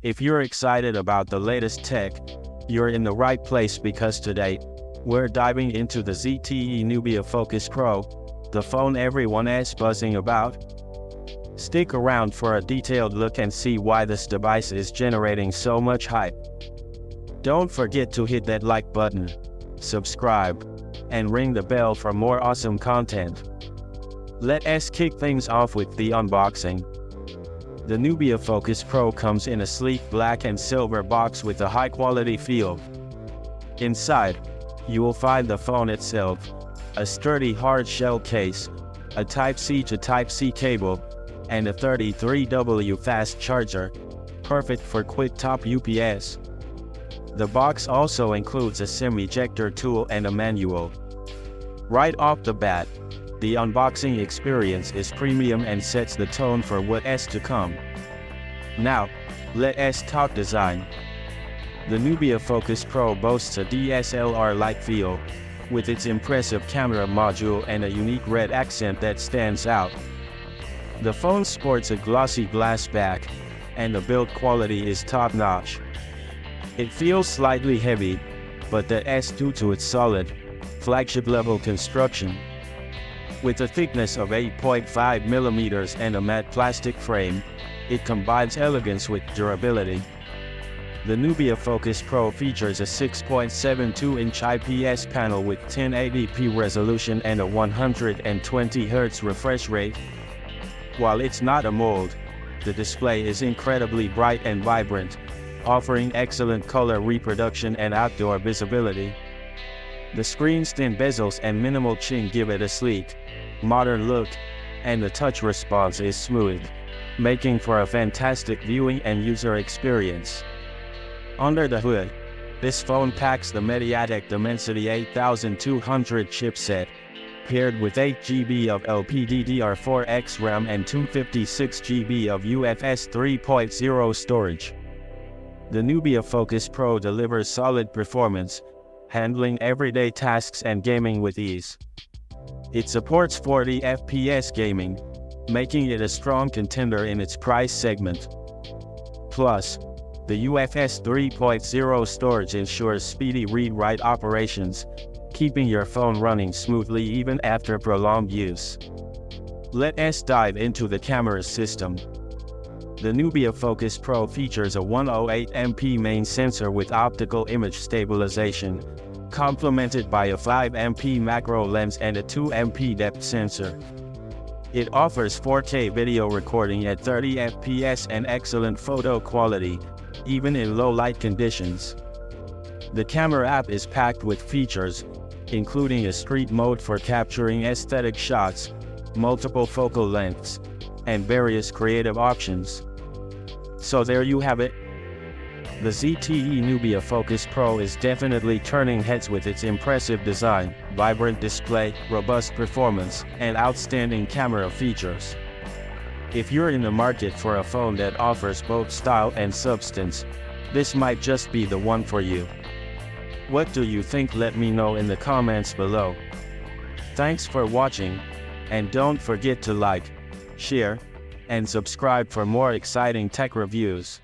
If you're excited about the latest tech, you're in the right place because today, we're diving into the ZTE Nubia Focus Pro, the phone everyone is buzzing about. Stick around for a detailed look and see why this device is generating so much hype. Don't forget to hit that like button, subscribe, and ring the bell for more awesome content. Let's kick things off with the unboxing. The Nubia Focus Pro comes in a sleek black and silver box with a high-quality feel. Inside, you will find the phone itself, a sturdy hard-shell case, a Type-C to Type-C cable, and a 33W fast charger, perfect for quick top UPS. The box also includes a SIM ejector tool and a manual. Right off the bat, the unboxing experience is premium and sets the tone for what's to come. Now, let's talk design. The Nubia Focus Pro boasts a DSLR-like feel, with its impressive camera module and a unique red accent that stands out. The phone sports a glossy glass back, and the build quality is top-notch. It feels slightly heavy, but that's due to its solid, flagship-level construction. With a thickness of 8.5 millimeters and a matte plastic frame, it combines elegance with durability. The Nubia Focus Pro features a 6.72-inch IPS panel with 1080p resolution and a 120Hz refresh rate. While it's not a mold, the display is incredibly bright and vibrant, offering excellent color reproduction and outdoor visibility. The screen's thin bezels and minimal chin give it a sleek, modern look, and the touch response is smooth, making for a fantastic viewing and user experience. Under the hood, this phone packs the MediaTek Dimensity 8200 chipset, paired with 8GB of LPDDR4X RAM and 256GB of UFS 3.0 storage. The Nubia Focus Pro delivers solid performance, handling everyday tasks and gaming with ease. It supports 40 FPS gaming, making it a strong contender in its price segment. Plus, the UFS 3.0 storage ensures speedy read-write operations, keeping your phone running smoothly even after prolonged use. Let's dive into the camera system. The Nubia Focus Pro features a 108MP main sensor with optical image stabilization, complemented by a 5MP macro lens and a 2MP depth sensor. It offers 4K video recording at 30 FPS and excellent photo quality, even in low light conditions. The camera app is packed with features, including a street mode for capturing aesthetic shots, multiple focal lengths, and various creative options. So there you have it. The ZTE Nubia Focus Pro is definitely turning heads with its impressive design, vibrant display, robust performance, and outstanding camera features. If you're in the market for a phone that offers both style and substance, this might just be the one for you. What do you think? Let me know in the comments below. Thanks for watching, and don't forget to like, share, and subscribe for more exciting tech reviews.